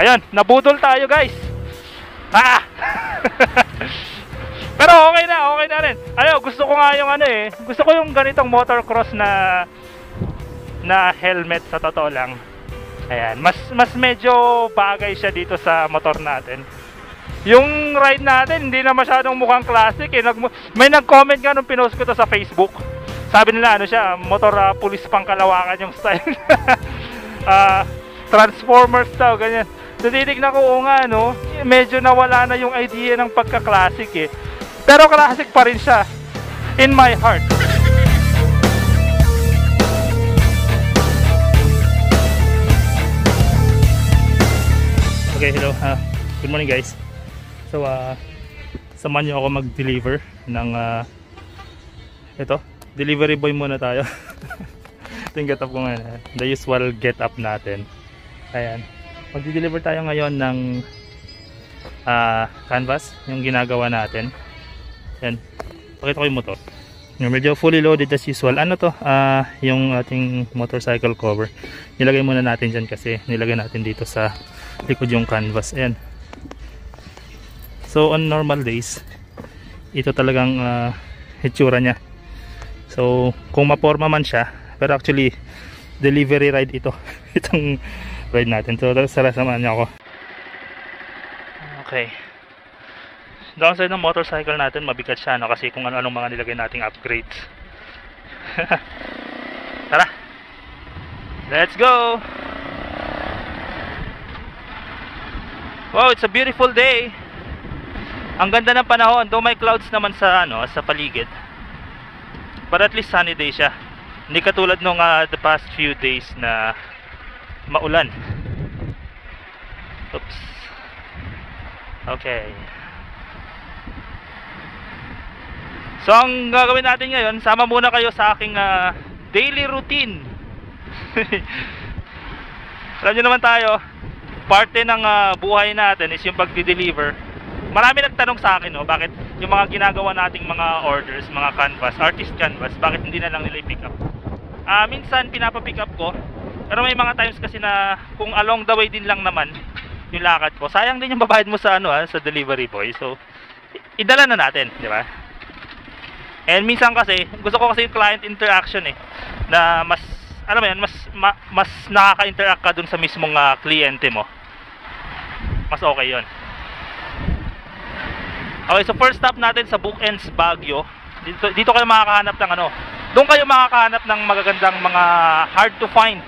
Ayun, nabudol tayo guys. Ah! Pero okay na rin. Ayun, gusto ko nga yung ano eh. Gusto ko yung ganitong motocross na helmet sa totoo lang. Ayan, mas medyo bagay siya dito sa motor natin. Yung ride natin hindi na masyadong mukhang classic eh. May nag-comment nga nung pinost ko to sa Facebook. Sabi nila ano siya, motor pulis pang kalawakan yung style. Transformers daw, ganyan. So titignan ko nga no, medyo nawala na yung idea ng pagka-classic eh. Pero classic pa rin siya in my heart. Okay, hello. Good morning guys. So samahan niyo ako mag-deliver ng ito. Delivery boy muna tayo. Ito yung get up ko ngayon. The usual get up natin. Ayan. Mag-deliver tayo ngayon ng canvas, yung ginagawa natin. Yan. Pakita ko yung motor. Medyo fully loaded as usual. Ano to? Yung ating motorcycle cover. Nilagay muna natin dyan kasi nilagay natin dito sa likod yung canvas. Ayan. So on normal days, ito talagang hitsura niya. So kung maporma man siya, pero actually delivery ride ito. Itong ride natin. So samahan niyo ako. Okay. Downside ng motorcycle natin, mabigat siya no? Kasi kung ano-anong mga nilagay nating upgrades. Tara, let's go. Wow, it's a beautiful day. Ang ganda ng panahon, though may clouds naman sa sa paligid, but at least sunny day siya. Hindi katulad nung the past few days na maulan. Oops. Okay. So ang gagawin natin ngayon, sama muna kayo sa aking daily routine. Alam nyo naman tayo, parte ng buhay natin is yung pagdi-deliver. Marami nagtanong sa akin bakit yung mga ginagawa nating mga orders, mga canvas, artist canvas, bakit hindi na lang nila i-pick up. Minsan pinapa-pick up ko, pero may mga times kasi na kung along the way din lang naman yung lakad ko, sayang din yung babayad mo sa sa delivery boy. So idala na natin, di ba? And minsan kasi gusto ko kasi yung client interaction na mas alam mo yan, mas nakaka-interact ka dun sa mismong kliyente mo. Mas okay yon. Okay, so first stop natin sa Bookends Baguio. Dito kayo makakahanap ng doon kayo makakahanap ng magagandang mga hard to find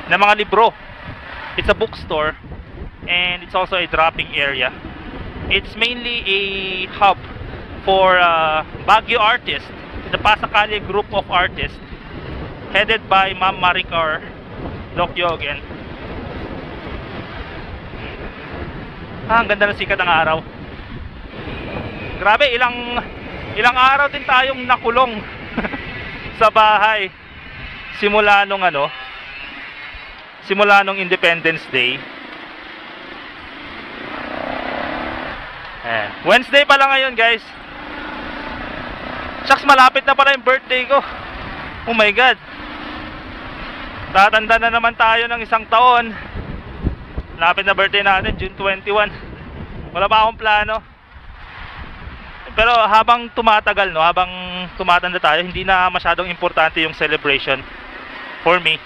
na mga libro. It's a bookstore and it's also a dropping area. It's mainly a hub for Baguio artists, the Pasacalye group of artists headed by Ma'am Maricar Lokyogen. Ang ganda ng sikat ng araw. Grabe, ilang araw din tayong nakulong sa bahay simula nung Independence Day. Wednesday pa lang ngayon guys. Shucks, malapit na pala yung birthday ko. Oh my god, tatanda na naman tayo ng isang taon. Malapit na birthday natin, June 21. Wala pa akong plano, pero habang tumatagal habang tumatanda tayo, hindi na masyadong importante yung celebration for me.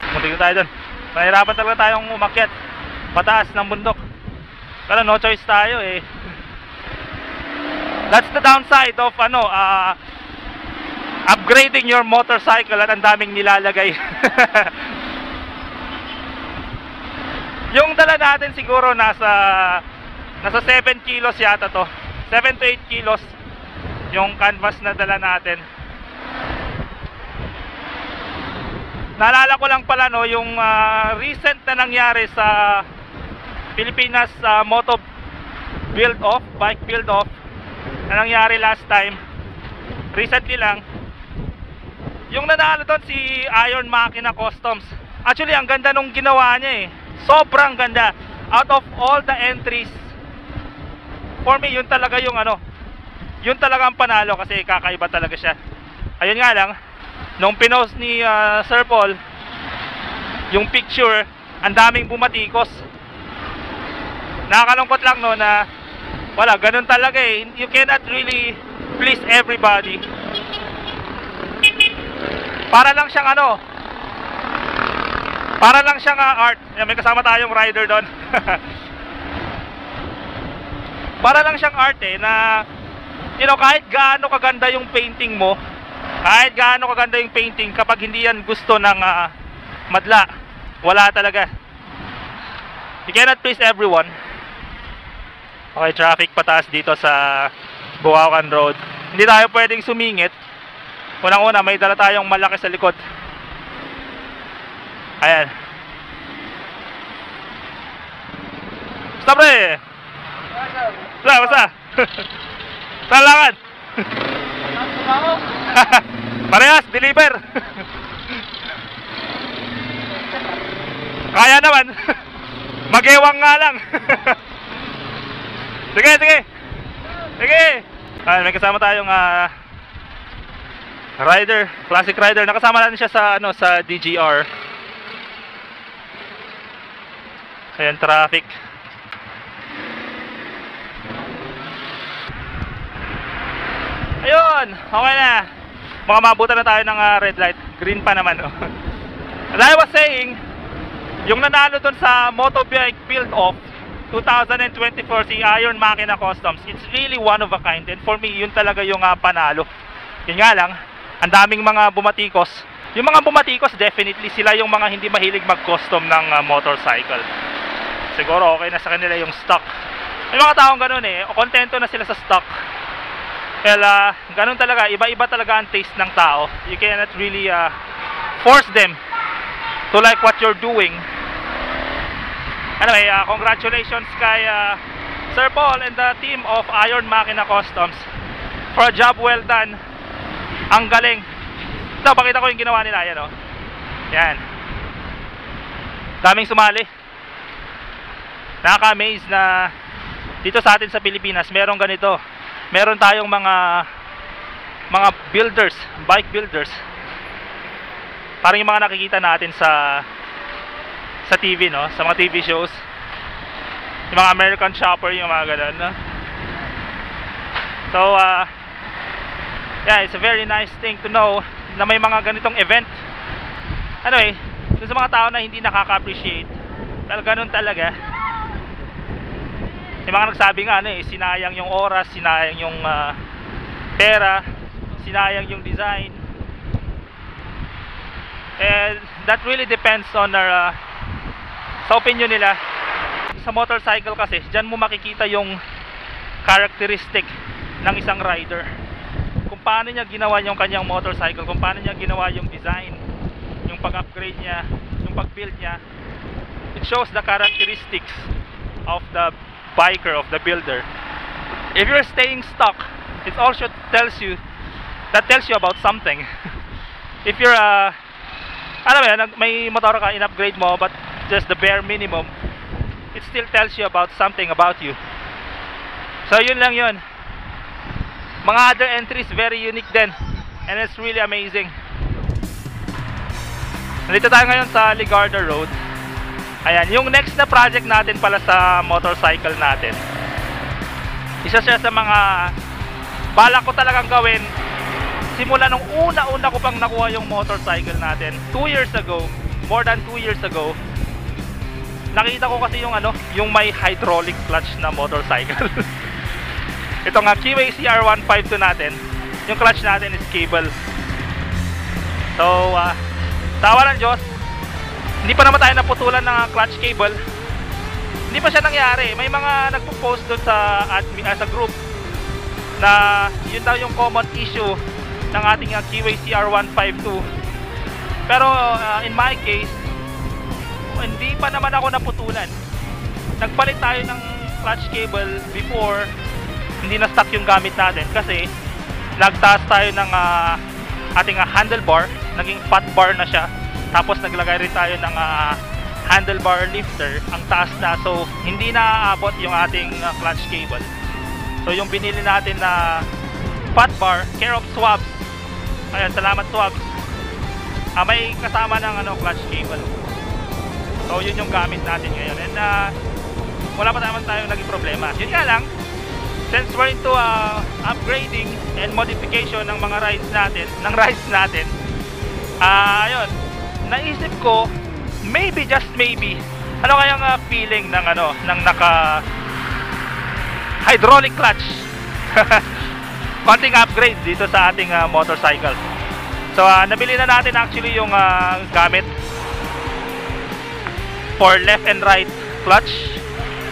Muntik na tayo dun. Mahirapan talaga tayong umakyat pataas ng bundok, pero no choice tayo That's the downside of upgrading your motorcycle at ang daming nilalagay. Yung dala natin siguro nasa 7 kilos yata to. 7 to 8 kilos yung canvas na dala natin. Naalala ko lang pala yung recent na nangyari sa Pilipinas Moto Build Off, Bike Build Off na nangyari last time. Recently lang. Yung nanalo doon si Iron Makina Customs. Actually ang ganda nung ginawa niya sobrang ganda. Out of all the entries, for me yun talaga yung yun talaga ang panalo kasi kakaiba talaga siya. Ayun nga lang, nung pinost ni Sir Paul yung picture, ang daming bumatikos. Nakakalungkot lang no na wala, ganun talaga eh. You cannot really please everybody. Para lang siyang ano, para lang siyang art. Yan, may kasama tayong rider doon. Para lang siyang art eh, na you know, kahit gaano kaganda yung painting mo, kahit gaano kaganda yung painting, kapag hindi yan gusto ng madla, wala talaga. You cannot please everyone. Okay, traffic pataas dito sa Buakan Road. Hindi tayo pwedeng sumingit. Unang-una, may dala tayong malaki sa likod. Ayan. Basta pre! Basta! Saan lakad? Parehas, deliver! Kaya naman. Magewang nga lang. Sige, sige. Sige. Ay, may kasama tayong rider, classic rider. Nakasama natin siya sa ano, sa DGR. Ayan, traffic. Ayun, okay na. Mga mabutan na tayo ng red light. Green pa naman, oh. As I was saying, yung nanalo dun sa Motobike Field Off 2024, si Iron Makina Customs, it's really one of a kind. And for me, yun talaga yung panalo. Yun nga lang, ang daming mga bumatikos. Yung mga bumatikos, definitely sila yung mga hindi mahilig mag-custom ng motorcycle. Siguro okay na sa kanila yung stock. May mga taong ganun eh, o kontento na sila sa stock. Well, ganun talaga, iba-iba talaga ang taste ng tao. You cannot really force them to like what you're doing. Anyway, congratulations kay Sir Paul and the team of Iron Makina Customs for a job well done. Ang galing. Ito, pakita ko yung ginawa nila. Yan, oh. Yan. Daming sumali. Nakaka-amaze na dito sa atin sa Pilipinas, meron ganito. Meron tayong mga builders, bike builders. Parang yung mga nakikita natin sa TV, no? Sa mga TV shows. Yung mga American Chopper, yung mga ganun, no? So, yeah, it's a very nice thing to know na may mga ganitong event. Anyway, dun sa mga tao na hindi nakaka-appreciate, ganun talaga. Yung mga nagsabi nga, ano eh, sinayang yung oras, sinayang yung pera, sinayang yung design. And that really depends on our sa opinion nila. Sa motorcycle kasi, dyan mo makikita yung characteristic ng isang rider. Kung paano niya ginawa yung kanyang motorcycle, kung paano niya ginawa yung design, yung pag-upgrade niya, yung pag-build niya. It shows the characteristics of the biker, of the builder. If you're staying stuck, it also tells you about something. If you're alam mo yan, may motor ka, in-upgrade mo, but just the bare minimum, it still tells you about something about you. So yun lang yun. Mga other entries, very unique din, and it's really amazing. Nandito tayo ngayon sa Ligarda Road. Ayan, yung next na project natin pala sa motorcycle natin, isa siya sa mga balak ko talagang gawin simula nung una-una ko pang nakuha yung motorcycle natin 2 years ago, more than 2 years ago. Nakita ko kasi yung yung may hydraulic clutch na motorcycle. Ito nga, QAC R152 natin, yung clutch natin is cable. So, tawa ng Diyos, hindi pa naman tayo naputulan ng clutch cable. Hindi pa siya nangyari. May mga nagpo-post doon sa group na yun daw yung common issue ng ating QAC R152. Pero in my case, hindi pa naman ako naputulan. Nagpalit tayo ng clutch cable before, hindi na stock yung gamit natin kasi nagtaas tayo ng ating handlebar, naging fat bar na siya. Tapos naglagay rin tayo ng handlebar lifter, ang taas na, so hindi na aabot yung ating clutch cable. So yung binili natin na fat bar, care of Swabs, ayan, salamat Swabs, may kasama ng clutch cable. So yun yung gamit natin ngayon. And wala pa naman tayong naging problema. Yun nga lang, since we're into upgrading and modification ng mga rides natin, ayun, naisip ko, maybe, just maybe, ano kayang feeling ng naka hydraulic clutch. Konting upgrade dito sa ating motorcycle. So nabili na natin actually yung gamit for left and right clutch,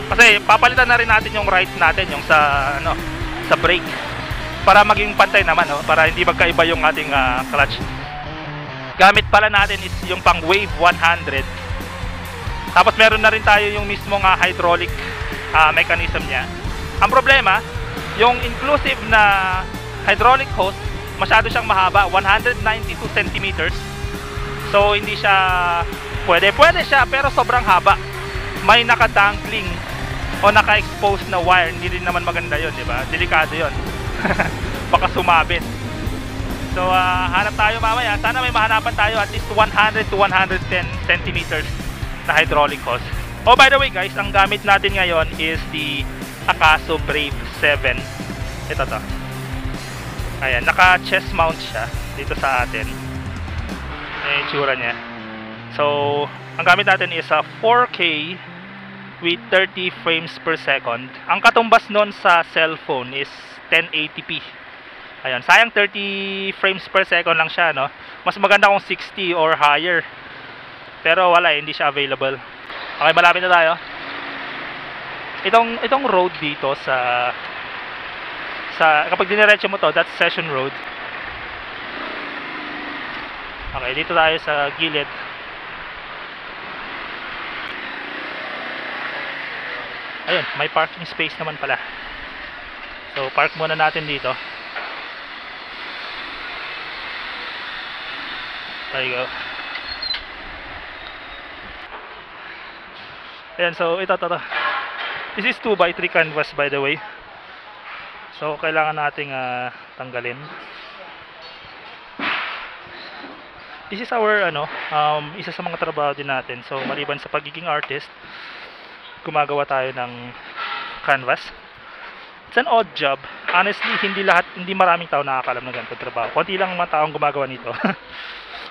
kasi papalitan na rin natin yung right natin, yung sa brake, para maging pantay naman, para hindi magkaiba yung ating clutch. Gamit pala natin is yung pang Wave 100. Tapos meron na rin tayo yung mismong hydraulic mechanism niya. Ang problema, yung inclusive na hydraulic hose, masyado siyang mahaba, 192 centimeters. So hindi siya pwede siya, pero sobrang haba. May naka-dangling o naka-expose na wire, hindi rin naman maganda yun, di ba? Delikado yun. Baka sumabit. So hanap tayo mamaya. Sana may mahanapan tayo at least 100 to 110 centimeters na hydraulic hose. Oh, by the way guys, ang gamit natin ngayon is the Akaso Brave 7. Ito to. Ayan, naka-chest mount siya dito sa atin. Ayan yung tsura niya. So, ang gamit natin is a 4K with 30 frames per second. Ang katumbas nun sa cellphone is 1080p. Ayan, sayang 30 frames per second lang siya, no? Mas maganda kung 60 or higher. Pero wala, hindi siya available. Okay, malapit na tayo. Itong road dito sa kapag diniretso mo to, that's Session Road. Okay, dito tayo sa gilid. Ayun, may parking space naman pala. So, park muna natin dito. There you go. Ayan, so ito. This is 2x3 canvas, by the way. So, kailangan nating tanggalin. This is our, isa sa mga trabaho din natin. So, maliban sa pagiging artist, gumagawa tayo ng canvas. It's an odd job. Honestly, hindi maraming tao nakakalam ng ganito trabaho. Konti lang mga taong gumagawa nito.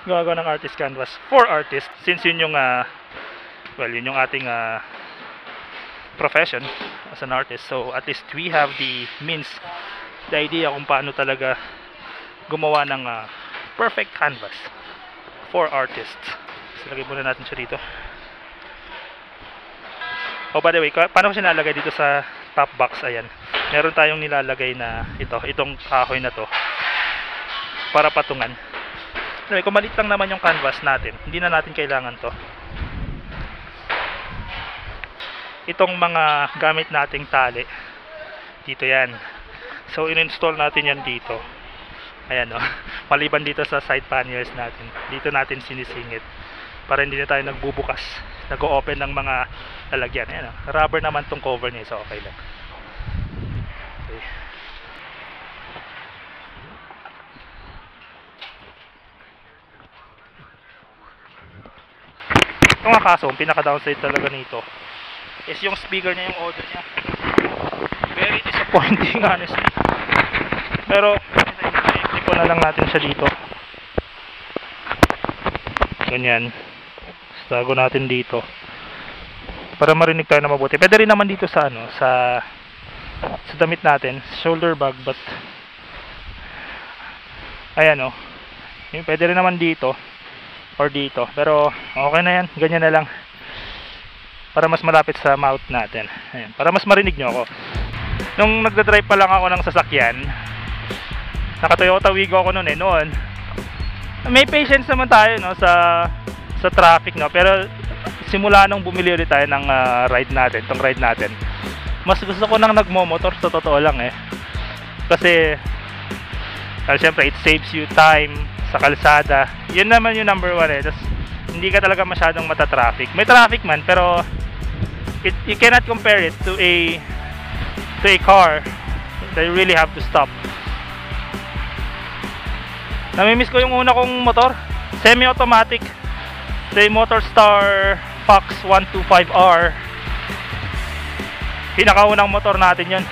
Gumagawa ng artist canvas for artists, since yun yung yun yung ating profession as an artist. So at least we have the means, the idea kung paano talaga gumawa ng perfect canvas for artists. So lagay muna natin siya dito. Oh, by the way, paano ko siya nalagay dito sa top box? Ayan, meron tayong nilalagay na itong kahoy na to para patungan. Anyway, kung maliit lang naman yung canvas natin, hindi na natin kailangan to. Itong mga gamit nating tali, dito yan. So, in-install natin yan dito. Ayan, o. Maliban dito sa side panniers natin, dito natin sinisingit para hindi na tayo nagbubukas, nag-o-open ng mga lalagyan. Ayan, o. Rubber naman tong cover niya, so okay lang. Okay. Ito nga kaso, pinaka-downside talaga nito is yung speaker niya, yung audio niya. Very disappointing, honestly. Pero i-clip na lang natin siya dito. Ganyan. Tago natin dito para marinig tayo na mabuti. Pwede rin naman dito sa sa damit natin, shoulder bag, but ayan, o. Pwede rin naman dito or dito. Pero okay na yan, ganyan na lang. Para mas malapit sa mouth natin. Ayan, para mas marinig nyo ako. Nung nagdadrive pa lang ako ng sasakyan, naka Toyota Wigo ako noon. May patience naman tayo, no, sa traffic, no. Pero simula nung bumili ulit tayo ng ride natin, mas gusto ko nang nagmo-motor, sa totoo lang kasi syempre it saves you time sa kalsada. Yun naman yung number one. Tapos hindi ka talaga masyadong mata-traffic. May traffic man, pero you cannot compare it to a car that you really have to stop. Namimiss ko yung una kong motor, semi-automatic, the Motorstar Fox 125R. Pinakaunang motor natin yun.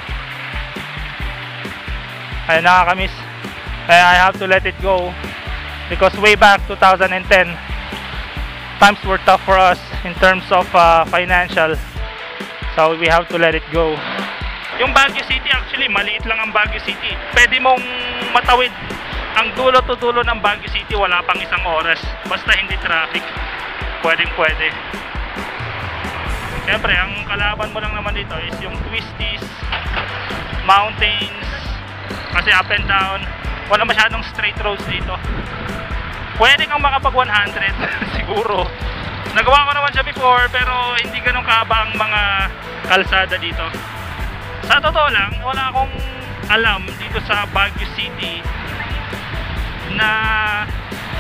Ay, nakakamiss. Kaya I have to let it go. Because way back 2010, times were tough for us in terms of financial. So we have to let it go. Yung Baguio City, actually, maliit lang ang Baguio City. Pwede mong matawid ang dulo to dulo ng Baguio City, wala pang isang oras. Basta hindi traffic. Pwedeng pwede. Siyempre, ang kalaban mo lang naman dito is yung twisties, mountains, kasi up and down. Wala masyadong straight roads dito. Pwede kang makapag 100 siguro. Nagawa ko naman siya before, pero hindi ganun kahaba ang mga kalsada dito. Sa totoo lang, wala akong alam dito sa Baguio City na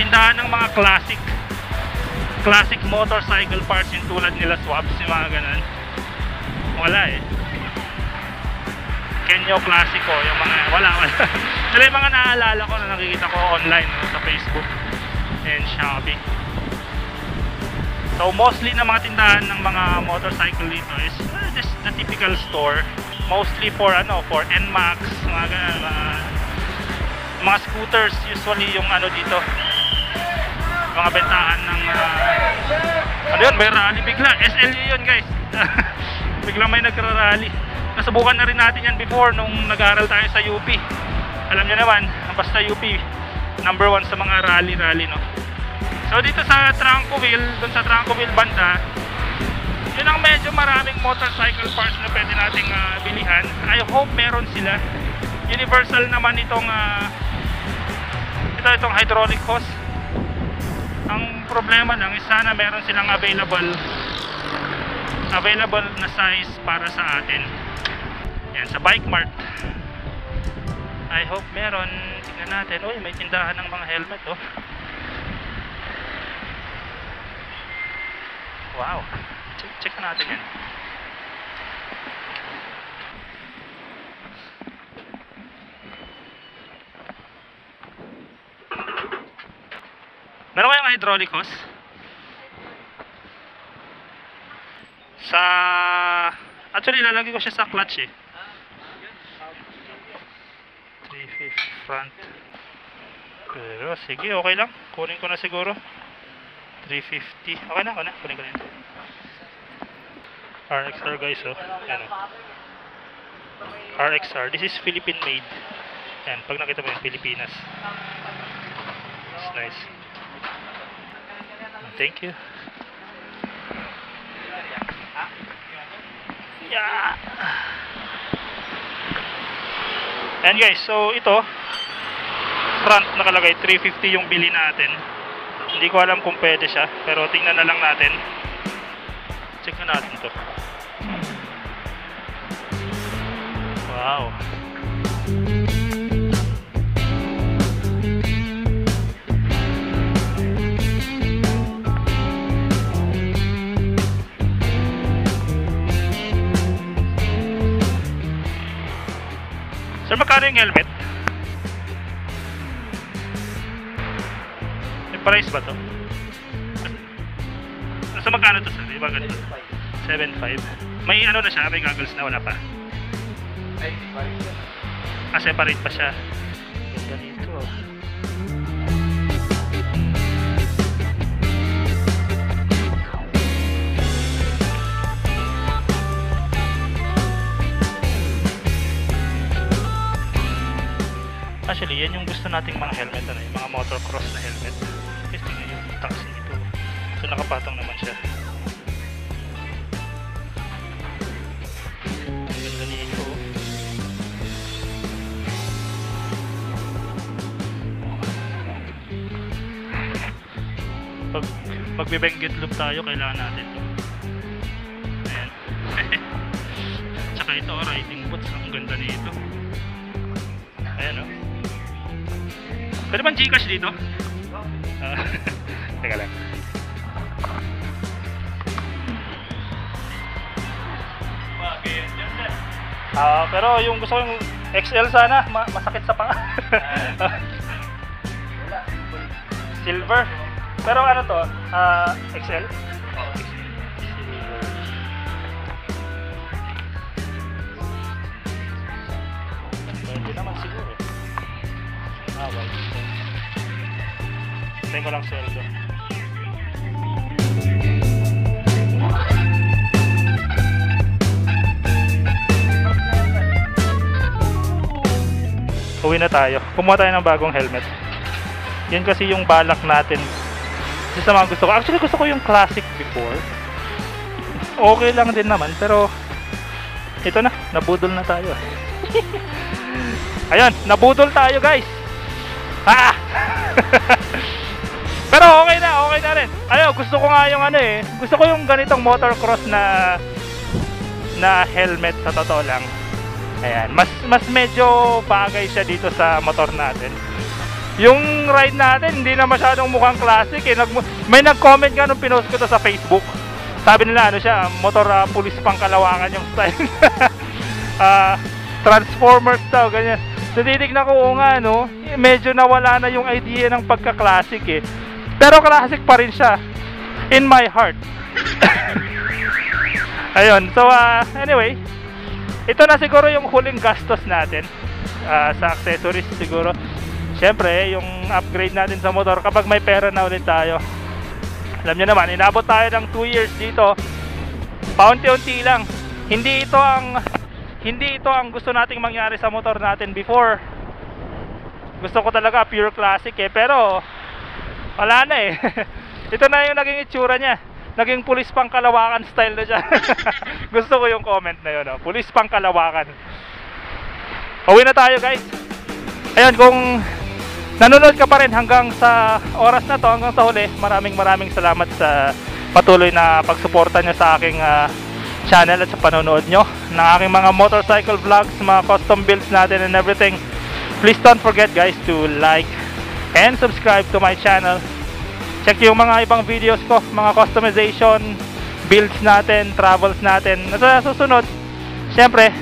tindahan ng mga classic motorcycle parts, yung tulad nila Swaps, yung mga ganun. Wala eh. Kenyo Classico, yung mga wala. Pero yung mga naaalala ko na nakikita ko online, no, sa Facebook and Shopee. So mostly na mga tindahan ng mga motorcycle dito is just the typical store, mostly for NMAX, mga ganun, mga scooters usually yung dito, mga bentahan ng may rally bigla. SLU yun, guys. Biglang may nagra-rally. Nasubukan na rin natin yan before nung nag-aaral tayo sa UP. Alam nyo naman, basta UP number 1 sa mga rally, no? So dito sa Tranquoville, dun sa Tranquoville banda, yun ang medyo maraming motorcycle parts na pwede nating bilihan. I hope meron sila. Universal naman itong itong hydraulic hose. Ang problema lang is sana meron silang available na size para sa atin. Yan, sa Bike Mart. I hope meron. Tingnan natin. Uy, may tindahan ng mga helmet, oh. Wow. Check natin yan. Meron kayong hydraulic hose? Actually, lalagay ko siya sa clutch eh. 350 front. Pero sige, okay lang. Kunin ko na siguro. 350. Okay na. Kunin ko na yun. RXR, guys, oh. Yan, oh. RXR. This is Philippine made. Yan, pag nakita mo yung Pilipinas. It's nice. Thank you. Yeah. And guys, so ito front nakalagay 350 yung bili natin. Hindi ko alam kung pwede siya, pero tingnan na lang natin. Check na natin to. Wow. Sir, magkano yung helmet? May price ba to? So magkano to, sir? Diba ganito? 7.5. May na siya? May goggles na? Wala pa? Separate pa siya. Ganda nito, oh. Actually, yan yung gusto nating mga helmet, yung mga motocross na helmet. Kasi tingnan yung taxi nito. So nakapatong naman siya. Ganda nito. Pag magbe-benguet loop tayo, kailangan natin to. Ayan. Tsaka ito, riding boots. Ang ganda nito. Ayan, oh. Pwede bang Gcash dito? Teka lang. Pero yung gusto ko yung XL sana, masakit sa paa. Silver. Pero ano to? XL? guys. Hintayin ko lang sweldo. Uwi na tayo. Kumuha tayo ng bagong helmet. Yan kasi yung balak natin. Isa sa mga gusto ko. Actually gusto ko yung classic before. Okay lang din naman. Pero ito na. Nabudol na tayo. Ayun. Nabudol tayo guys. Ah! Pero okay na rin. Ayun. Gusto ko nga yung ano eh. Gusto ko yung ganitong motocross na helmet sa totoo lang. Ayan, mas medyo bagay siya dito sa motor natin. Yung ride natin hindi na masyadong mukhang classic eh. May nag-comment nga nung pinost ko to sa Facebook. Sabi nila ano siya, motor pulis pang Kalawakan yung style. Transformers daw, ganyan. So titignan ko nga no, medyo nawala na yung idea ng pagka-classic eh. Pero classic pa rin siya in my heart. Ayun, so anyway, ito na siguro yung huling gastos natin sa accessories siguro. Siyempre, yung upgrade natin sa motor kapag may pera na ulit tayo. Alam nyo naman, inabot tayo ng 2 years dito. Paunti-unti lang. Hindi ito ang gusto nating mangyari sa motor natin before. Gusto ko talaga pure classic eh, pero wala na eh. Ito na yung naging itsura niya. Naging pulis pang Kalawakan style na siya. Gusto ko yung comment na yun, oh. Pulis pang Kalawakan. Uwi na tayo guys. Ayun, kung nanonood ka pa rin hanggang sa oras na to, hanggang sa huli, maraming salamat sa patuloy na pagsuporta nyo sa aking channel at sa panonood nyo ng aking mga motorcycle vlogs, mga custom builds natin and everything. Please don't forget guys to like and subscribe to my channel. Check yung mga ibang videos ko, mga customization, builds natin, travels natin. Sa susunod, syempre,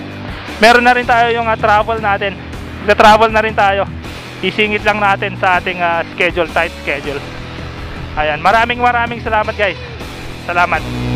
meron na rin tayo yung travel natin. Travel na rin tayo. Isingit lang natin sa ating schedule, tight schedule. Ayan, maraming salamat guys. Salamat.